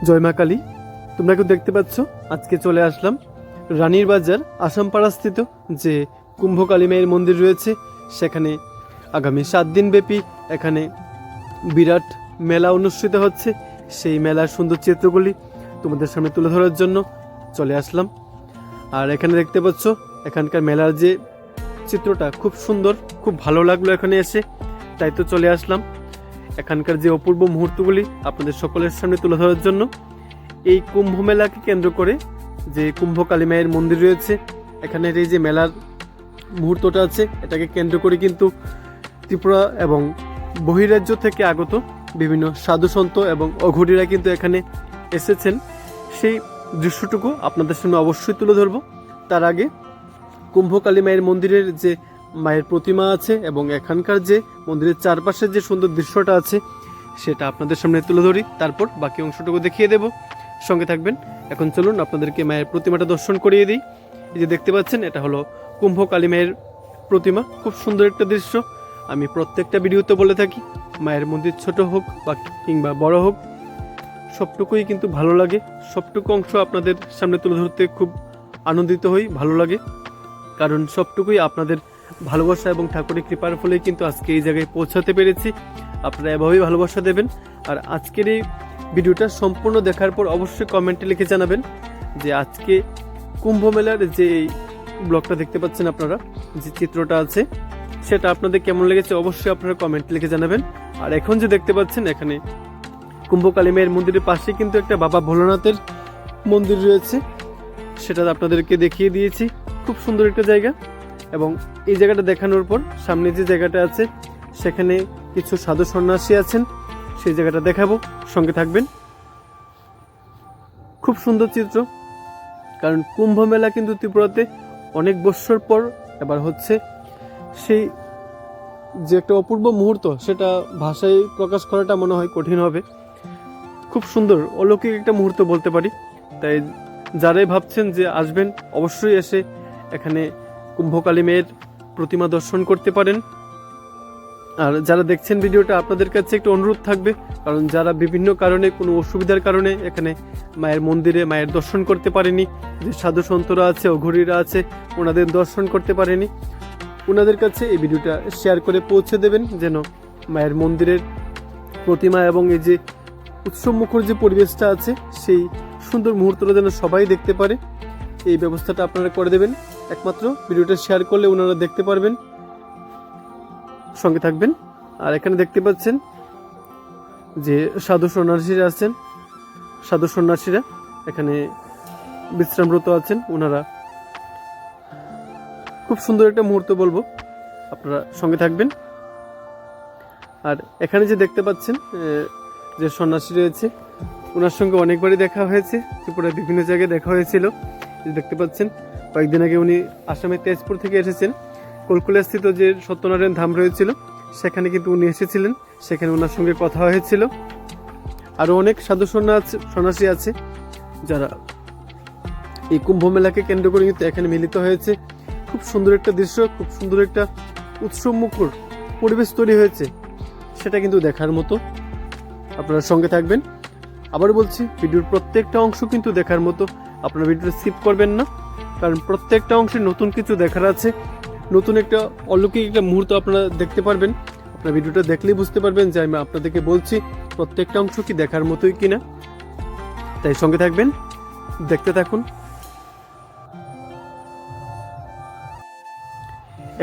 জয় মা কালী। তোমরা কেউ দেখতে পাচ্ছ, আজকে চলে আসলাম রানীর বাজার আসামপাড়া স্থিত যে কুম্ভ কালী মায়ের মন্দির রয়েছে সেখানে। আগামী 7 দিন ব্যাপী এখানে বিরাট মেলা অনুষ্ঠিত হচ্ছে। সেই মেলার সুন্দর চিত্রগুলি তোমাদের সামনে তুলে ধরার জন্য চলে আসলাম। আর এখানে দেখতে পাচ্ছ এখানকার মেলার যে চিত্রটা খুব সুন্দর, খুব ভালো লাগলো এখানে এসে, তাই তো চলে আসলাম এখানকার যে অপূর্ব মুহূর্তগুলি আপনাদের সকলের সামনে তুলে ধরার জন্য। এই কুম্ভ মেলাকে কেন্দ্র করে যে কুম্ভ কালী মায়ের মন্দির রয়েছে, এখানের এই যে মেলার মুহূর্তটা আছে, এটাকে কেন্দ্র করে কিন্তু ত্রিপুরা এবং বহিরাজ্য থেকে আগত বিভিন্ন সাধুসন্ত এবং অঘরীরা কিন্তু এখানে এসেছেন। সেই দৃশ্যটুকু আপনাদের সামনে অবশ্যই তুলে ধরব। তার আগে কুম্ভ কালী মায়ের মন্দিরের যে মায়ের প্রতিমা আছে এবং এখানকার যে মন্দিরের চারপাশের যে সুন্দর দৃশ্যটা আছে সেটা আপনাদের সামনে তুলে ধরি, তারপর বাকি অংশটুকু দেখিয়ে দেব। সঙ্গে থাকবেন। এখন চলুন আপনাদেরকে মায়ের প্রতিমাটা দর্শন করিয়ে দিই। এই যে দেখতে পাচ্ছেন, এটা হলো কুম্ভ কালী মায়ের প্রতিমা। খুব সুন্দর একটা দৃশ্য। আমি প্রত্যেকটা ভিডিওতে বলে থাকি, মায়ের মন্দির ছোট হোক বা কিংবা বড় হোক, সবটুকুই কিন্তু ভালো লাগে। সবটুকু অংশ আপনাদের সামনে তুলে ধরতে খুব আনন্দিত হই, ভালো লাগে, কারণ সবটুকুই আপনাদের ভালোবাসা এবং ঠাকুরের কৃপার ফলে কিন্তু আজকে এই জায়গায় পৌঁছাতে পেরেছি। আপনারা এভাবেই ভালোবাসা দেবেন। আর আজকের এই ভিডিওটা সম্পূর্ণ দেখার পর অবশ্যই কমেন্টে লিখে জানাবেন যে আজকে কুম্ভ মেলার যে ব্লগটা দেখতে পাচ্ছেন আপনারা, যে চিত্রটা আছে সেটা আপনাদের কেমন লেগেছে অবশ্যই আপনারা কমেন্টে লিখে জানাবেন। আর এখন যে দেখতে পাচ্ছেন এখানে কুম্ভ কালী মায়ের মন্দিরের পাশে কিন্তু একটা বাবা ভোলানাথের মন্দির রয়েছে, সেটা আপনাদেরকে দেখিয়ে দিয়েছি। খুব সুন্দর একটা জায়গা। এবং এই জায়গাটা দেখানোর পর সামনে যে জায়গাটা আছে সেখানে কিছু সাধু সন্ন্যাসী আছেন, সেই জায়গাটা দেখাবো। সঙ্গে থাকবেন। খুব সুন্দর চিত্র, কারণ কুম্ভ মেলা কিন্তু ত্রিপুরাতে অনেক বছর পর এবার হচ্ছে। সেই যে একটা অপূর্ব মুহূর্ত, সেটা ভাষায় প্রকাশ করাটা মনে হয় কঠিন হবে। খুব সুন্দর অলৌকিক একটা মুহূর্ত বলতে পারি। তাই যারাই ভাবছেন যে আসবেন, অবশ্যই এসে এখানে কুম্ভ কালী মায়ের প্রতিমা দর্শন করতে পারেন। আর যারা দেখছেন ভিডিওটা, আপনাদের কাছে একটু অনুরোধ থাকবে, কারণ যারা বিভিন্ন কারণে কোনো অসুবিধার কারণে এখানে মায়ের মন্দিরে মায়ের দর্শন করতে পারেনি, যে সাধু সন্তরা আছে, অঘরীরা আছে, ওনাদের দর্শন করতে পারেনি, ওনাদের কাছে এই ভিডিওটা শেয়ার করে পৌঁছে দেবেন, যেন মায়ের মন্দিরের প্রতিমা এবং এই যে উৎসবমুখর যে পরিবেশটা আছে সেই সুন্দর মুহূর্তটা যেন সবাই দেখতে পারে। এই ব্যবস্থাটা আপনারা করে দেবেন। একমাত্র ভিডিওটা শেয়ার করলে ওনারা দেখতে পারবেন। সঙ্গে থাকবেন। আর এখানে দেখতে পাচ্ছেন যে সাধু সন্ন্যাসীরা আছেন, সাধু সন্ন্যাসীরা এখানে বিশ্রামরত আছেন। ওনারা খুব সুন্দর একটা মুহূর্ত বলবো, আপনারা সঙ্গে থাকবেন। আর এখানে যে দেখতে পাচ্ছেন যে সন্ন্যাসী রয়েছে, ওনার সঙ্গে অনেকবারই দেখা হয়েছে, ত্রিপুরার বিভিন্ন জায়গায় দেখা হয়েছিল। দেখতে পাচ্ছেন কয়েকদিন আগে উনি আসামের তেজপুর থেকে এসেছেন। কলকুলা স্থিত যে সত্যনারায়ণ ধাম রয়েছিল সেখানে কিন্তু উনি এসেছিলেন, সেখানে ওনার সঙ্গে কথা হয়েছিল। আরও অনেক সাধু সন্ন্যাসী আছে যারা এই কুম্ভ মেলাকে কেন্দ্র করে কিন্তু এখানে মিলিত হয়েছে। খুব সুন্দর একটা দৃশ্য, খুব সুন্দর একটা উৎসবমুখর পরিবেশ তৈরি হয়েছে, সেটা কিন্তু দেখার মতো। আপনারা সঙ্গে থাকবেন। আবার বলছি, ভিডিওর প্রত্যেকটা অংশ কিন্তু দেখার মতো। আপনারা ভিডিওটা স্কিপ করবেন না, কারণ প্রত্যেকটা অংশে নতুন কিছু দেখার আছে, নতুন একটা অলৌকিক একটা মুহূর্ত আপনারা দেখতে পারবেন। আপনারা ভিডিওটা দেখলেই বুঝতে পারবেন যে আমি আপনাদেরকে বলছি প্রত্যেকটা অংশ কি দেখার মতোই কিনা। তাই সঙ্গে থাকবেন, দেখতে থাকুন।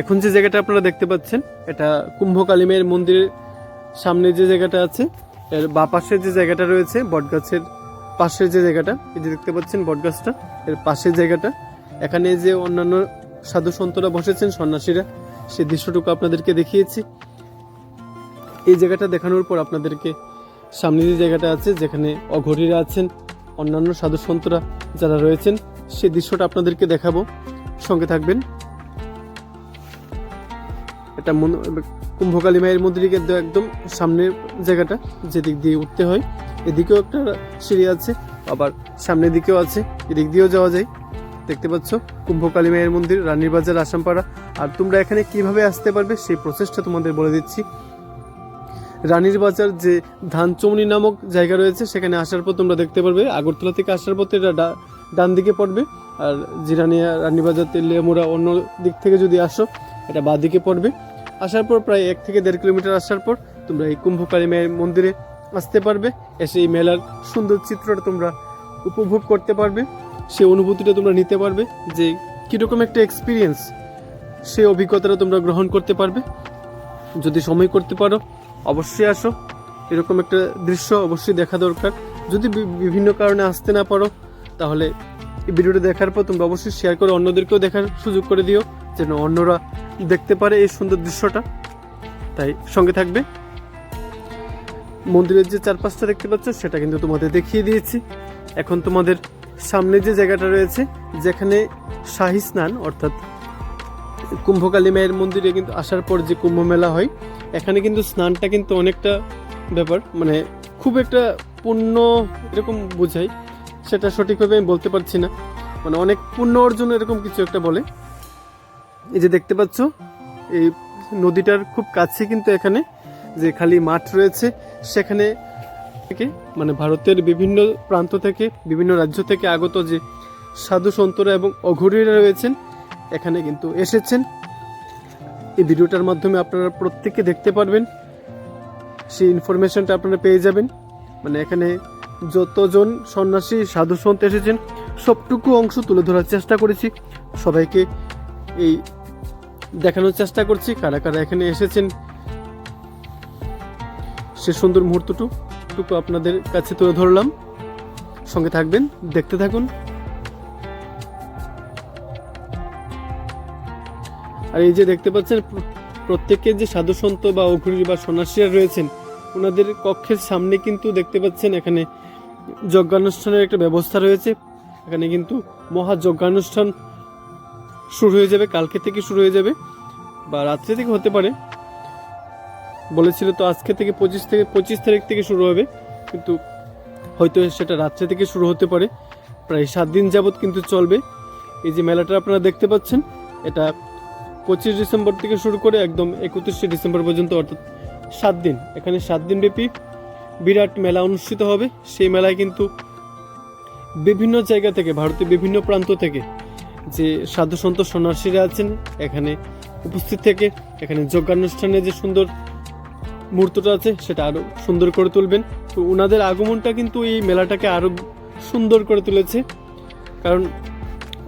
এখন যে জায়গাটা আপনারা দেখতে পাচ্ছেন, এটা কুম্ভ কালী মায়ের মন্দিরের সামনে যে জায়গাটা আছে, এর বাঁ পাশে যে জায়গাটা রয়েছে, বটগাছের পাশের যে জায়গাটা, এই যে দেখতে পাচ্ছেন বটগাছটা, এর পাশের জায়গাটা, এখানে যে অন্যান্য সাধু সন্তরা বসেছেন, সন্ন্যাসীরা, সেই দৃশ্যটুকু আপনাদেরকে দেখিয়েছি। এই জায়গাটা দেখানোর পর আপনাদেরকে সামনে যে জায়গাটা আছে, যেখানে অঘরীরা আছেন, অন্যান্য সাধু সন্তরা যারা রয়েছেন, সেই দৃশ্যটা আপনাদেরকে দেখাবো। সঙ্গে থাকবেন। এটা কুম্ভ কালী মায়ের মন্দিরে কিন্তু একদম সামনের জায়গাটা, যেদিক দিয়ে উঠতে হয়, এদিকেও একটা সিঁড়ি আছে, আবার সামনের দিকেও আছে, এদিক দিয়েও যাওয়া যায়। দেখতে পাচ্ছ কুম্ভ কালী মায়ের মন্দির, রানীর বাজার, আসামপাড়া। আর তোমরা এখানে কিভাবে আসতে পারবে সেই প্রসেসটা তোমাদের বলে দিচ্ছি। রানীর বাজার যে ধানচমনি নামক জায়গা রয়েছে সেখানে আসার পর তোমরা দেখতে পারবে আগরতলা থেকে আসার পথে এটা ডান দিকে পড়বে, আর জিরানিয়া রানীবাজার তেলিয়ামুড়া অন্য দিক থেকে যদি আসো এটা বাঁ দিকে পড়বে। আসার পর প্রায় 1 থেকে 1.5 কিলোমিটার আসার পর তোমরা এই কুম্ভকালী মায়ের মন্দিরে আসতে পারবে। এসে এই মেলার সুন্দর চিত্রটা তোমরা উপভোগ করতে পারবে, সেই অনুভূতিটা তোমরা নিতে পারবে যে কীরকম একটা এক্সপিরিয়েন্স, সেই অভিজ্ঞতাটা তোমরা গ্রহণ করতে পারবে। যদি সময় করতে পারো অবশ্যই আসো, এরকম একটা দৃশ্য অবশ্যই দেখা দরকার। যদি বিভিন্ন কারণে আসতে না পারো তাহলে এই ভিডিওটা দেখার পর তোমরা অবশ্যই শেয়ার করে অন্যদেরকেও দেখার সুযোগ করে দিও, যেন অন্যরা দেখতে পারে এই সুন্দর দৃশ্যটা। তাই সঙ্গে থাকবে। মন্দিরের যে চারপাশটা দেখতে পাচ্ছ সেটা কিন্তু তোমাদের দেখিয়ে দিয়েছি। এখন তোমাদের সামনে যে জায়গাটা রয়েছে যেখানে শাহী স্নান অর্থাৎ কুম্ভকালী মায়ের মন্দিরে কিন্তু আসার পর যে কুম্ভ মেলা হয়, এখানে কিন্তু স্নানটা কিন্তু অনেকটা ব্যাপার, মানে খুব একটা পুণ্য এরকম বোঝায়, সেটা সঠিকভাবে আমি বলতে পারছি না, মানে অনেক পুণ্য অর্জন এরকম কিছু একটা বলে। এই যে দেখতে পাচ্ছ এই নদীটার খুব কাছে কিন্তু এখানে যে খালি মাঠ রয়েছে সেখানে থেকে মানে ভারতের বিভিন্ন প্রান্ত থেকে বিভিন্ন রাজ্য থেকে আগত যে সাধু সন্তরা এবং অঘরীরা রয়েছেন এখানে কিন্তু এসেছেন। এই ভিডিওটার মাধ্যমে আপনারা প্রত্যেকে দেখতে পারবেন, সেই ইনফরমেশনটা আপনারা পেয়ে যাবেন। মানে এখানে যতজন সন্ন্যাসী সাধু সন্ত এসেছেন সবটুকু অংশ তুলে ধরার চেষ্টা করেছি, সবাইকে এই দেখানোর চেষ্টা করছি কারা কারা এখানে এসেছেন, সে সুন্দর মুহূর্তটুকু আপনাদের কাছে তুলে ধরলাম। সঙ্গে থাকবেন, দেখতে থাকুন। আর এই যে দেখতে পাচ্ছেন প্রত্যেকের যে সাধু সন্ত বা অঘরী বা সন্ন্যাসীরা রয়েছেন ওনাদের কক্ষের সামনে কিন্তু দেখতে পাচ্ছেন এখানে যজ্ঞানুষ্ঠানের একটা ব্যবস্থা রয়েছে। এখানে কিন্তু মহা যজ্ঞানুষ্ঠান শুরু হয়ে যাবে, কালকে থেকে শুরু হয়ে যাবে বা রাত্রে থেকে হতে পারে, বলেছিল তো আজকে থেকে 25 তারিখ থেকে শুরু হবে, কিন্তু হয়তো সেটা রাত্রে থেকে শুরু হতে পারে। প্রায় 7 দিন যাবত কিন্তু চলবে এই যে মেলাটা আপনারা দেখতে পাচ্ছেন। এটা 25 ডিসেম্বর থেকে শুরু করে একদম 31 ডিসেম্বর পর্যন্ত, অর্থাৎ 7 দিন। এখানে 7 দিন ব্যাপী বিরাট মেলা অনুষ্ঠিত হবে। সেই মেলায় কিন্তু বিভিন্ন জায়গা থেকে ভারতের বিভিন্ন প্রান্ত থেকে যে সাধু সন্ত সন্ন্যাসীরা আছেন এখানে উপস্থিত থেকে এখানে যজ্ঞানুষ্ঠানে যে সুন্দর মুহূর্তটা আছে সেটা আরো সুন্দর করে তুলবেন। তো ওনাদের আগমনটা কিন্তু এই মেলাটাকে আরো সুন্দর করে তুলেছে, কারণ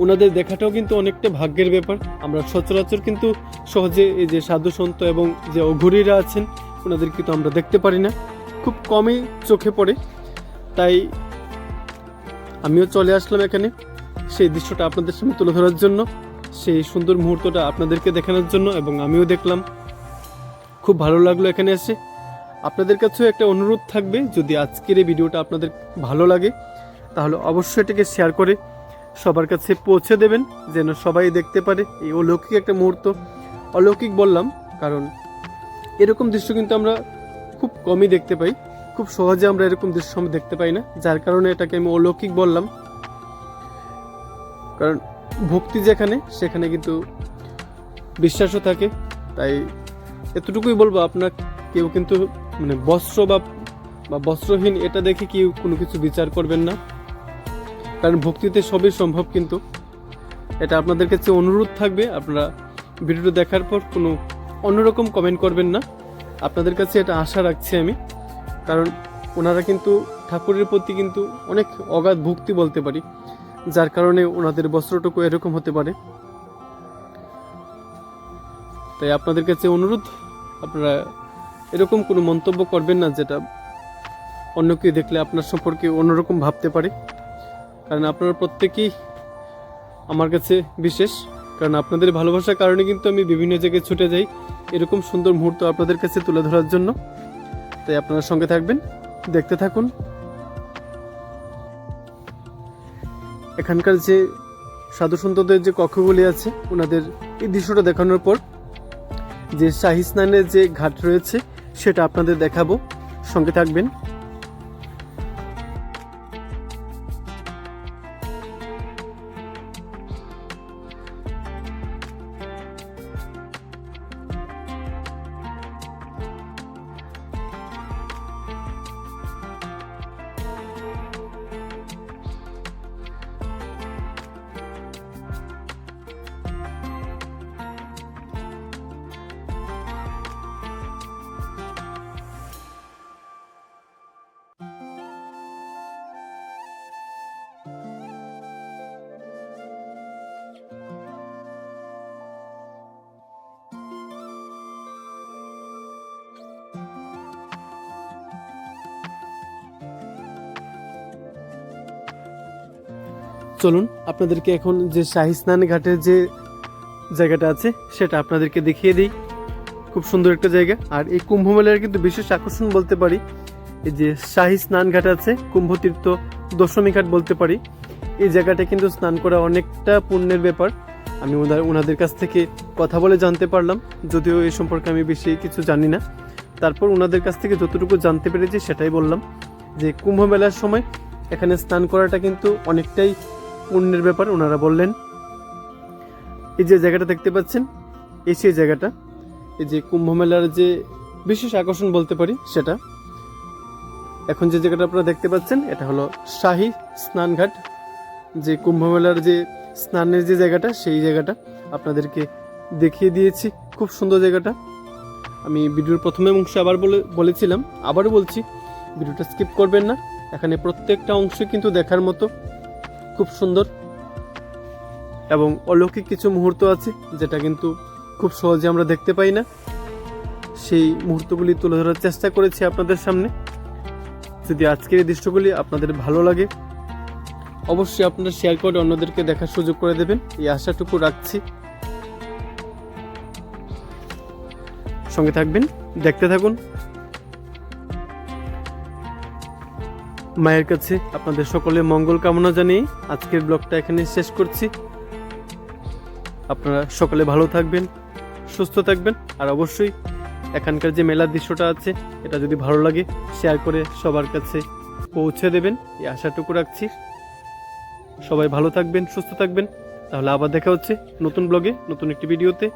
ওনাদের দেখাটাও কিন্তু অনেকটা ভাগ্যের ব্যাপার। আমরা সচরাচর কিন্তু সহজে এই যে সাধু সন্ত এবং যে অঘরীরা আছেন ওনাদের কিন্তু আমরা দেখতে পারি না, খুব কমই চোখে পড়ে। তাই আমিও চলে আসলাম এখানে সেই দৃশ্যটা আপনাদের সামনে তুলে ধরার জন্য, সেই সুন্দর মুহূর্তটা আপনাদেরকে দেখানোর জন্য, এবং আমিও দেখলাম, খুব ভালো লাগলো এখানে এসে। আপনাদের কাছেও একটা অনুরোধ থাকবে, যদি আজকের এই ভিডিওটা আপনাদের ভালো লাগে তাহলে অবশ্যই এটাকে শেয়ার করে সবার কাছে পৌঁছে দেবেন, যেন সবাই দেখতে পারে এই অলৌকিক একটা মুহূর্ত। অলৌকিক বললাম কারণ এরকম দৃশ্য কিন্তু আমরা খুব কমই দেখতে পাই, খুব সহজে আমরা এরকম দৃশ্য আমরা দেখতে পাই না, যার কারণে এটাকে আমি অলৌকিক বললাম। কারণ ভক্তি যেখানে সেখানে কিন্তু বিশ্বাসও থাকে। তাই এতটুকুই বলবো, আপনার কেউ কিন্তু মানে বস্ত্র বা বস্ত্রহীন এটা দেখে কেউ কোনো কিছু বিচার করবেন না, কারণ ভক্তিতে সবই সম্ভব। কিন্তু এটা আপনাদের কাছে অনুরোধ থাকবে, আপনারা ভিডিওটা দেখার পর কোনো অন্যরকম কমেন্ট করবেন না, আপনাদের কাছে এটা আশা রাখছি আমি। কারণ ওনারা কিন্তু ঠাকুরের প্রতি কিন্তু অনেক অগাধ ভক্তি বলতে পারি, যার কারণে ওনাদের বস্ত্রটুকু এরকম হতে পারে। তাই আপনাদের কাছে অনুরোধ, আপনারা এরকম কোনো মন্তব্য করবেন না যেটা অন্য কেউ দেখলে আপনার সম্পর্কে অন্যরকম ভাবতে পারে, কারণ আপনারা প্রত্যেকেই আমার কাছে বিশেষ। কারণ আপনাদের ভালোবাসার কারণে কিন্তু আমি বিভিন্ন জায়গায় ছুটে যাই এরকম সুন্দর মুহূর্ত আপনাদের কাছে তুলে ধরার জন্য। তাই আপনারা সঙ্গে থাকবেন, দেখতে থাকুন। এখানকার যে সাধু সন্তদের যে কক্ষগুলি আছে ওনাদের এই দৃশ্যটা দেখানোর পর যে শাহী স্নানের যে ঘাট রয়েছে সেটা আপনাদের দেখাবো, সঙ্গে থাকবেন। চলুন আপনাদেরকে এখন যে শাহী স্নান ঘাটের যে জায়গাটা আছে সেটা আপনাদেরকে দেখিয়ে দিই। খুব সুন্দর একটা জায়গা। আর এই কুম্ভ মেলার কিন্তু বিশেষ আকর্ষণ বলতে পারি এই যে শাহী স্নান ঘাট আছে, কুম্ভতীর্থ দশমী ঘাট বলতে পারি। এই জায়গাটা কিন্তু স্নান করা অনেকটা পুণ্যের ব্যাপার। আমি ওনাদের কাছ থেকে কথা বলে জানতে পারলাম, যদিও এই সম্পর্কে আমি বেশি কিছু জানি না। তারপর ওনাদের কাছ থেকে যতটুকু জানতে পেরেছি সেটাই বললাম, যে কুম্ভ মেলার সময় এখানে স্নান করাটা কিন্তু অনেকটাই পুণ্যের ব্যাপার। ওনারা বললেন এই যে জায়গাটা দেখতে পাচ্ছেন, এই সেই জায়গাটা, এই যে কুম্ভ মেলার যে বিশেষ আকর্ষণ বলতে পারি সেটা। এখন যে জায়গাটা আপনারা দেখতে পাচ্ছেন এটা হলো শাহী স্নানঘাট, যে কুম্ভ মেলার যে স্নানের যে জায়গাটা সেই জায়গাটা আপনাদেরকে দেখিয়ে দিয়েছি। খুব সুন্দর জায়গাটা। আমি ভিডিওর প্রথমে অংশে বলেছিলাম, আবারও বলছি, ভিডিওটা স্কিপ করবেন না। এখানে প্রত্যেকটা অংশ কিন্তু দেখার মতো, খুব সুন্দর এবং অলৌকিক কিছু মুহূর্ত আছে যেটা কিন্তু খুব সহজে আমরা দেখতে পাই না। সেই মুহূর্তগুলি তুলে ধরার চেষ্টা করেছি আপনাদের সামনে। যদি আজকের এই দৃশ্যগুলি আপনাদের ভালো লাগে অবশ্যই আপনারা শেয়ার করে অন্যদেরকে দেখার সুযোগ করে দেবেন, এই আশাটুকু রাখছি। সঙ্গে থাকবেন, দেখতে থাকুন। মায়ের কাছে আপনাদের সকলে মঙ্গল কামনা জানিয়ে আজকের ব্লগটা এখানে শেষ করছি। আপনারা সকলে ভালো থাকবেন, সুস্থ থাকবেন। আর অবশ্যই এখানকার যে মেলার দৃশ্যটা আছে এটা যদি ভালো লাগে শেয়ার করে সবার কাছে পৌঁছে দেবেন, এই আশাটুকু রাখছি। সবাই ভালো থাকবেন, সুস্থ থাকবেন। তাহলে আবার দেখা হচ্ছে নতুন ব্লগে, নতুন একটি ভিডিওতে।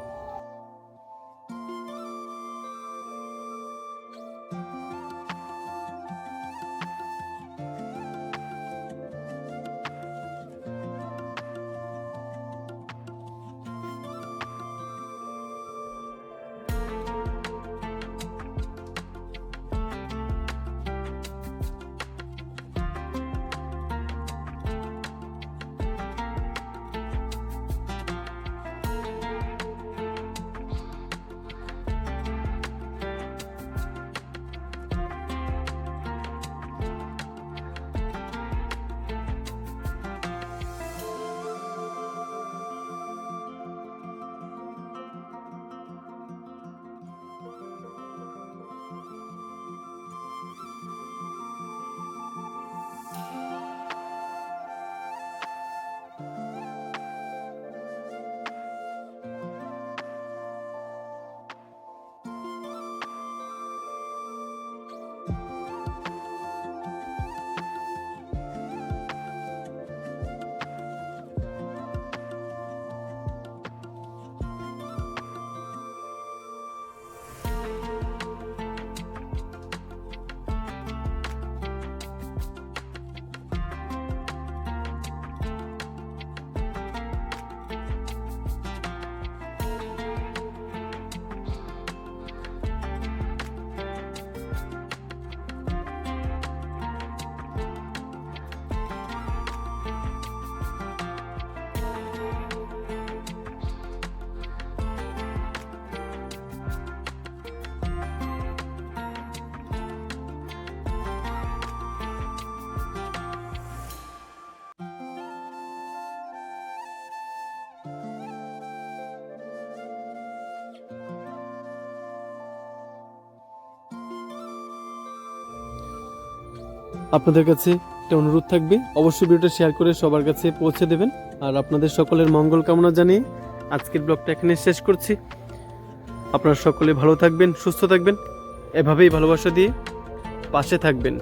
আপনাদের কাছে একটা অনুরোধ থাকবে, অবশ্যই ভিডিওটা শেয়ার করে সবার কাছে পৌঁছে দেবেন। আর আপনাদের সকলের মঙ্গল কামনা জানিয়ে আজকের ব্লগটা এখানে শেষ করছি। আপনারা সকলে ভালো থাকবেন, সুস্থ থাকবেন, এভাবেই ভালোবাসা দিয়ে পাশে থাকবেন।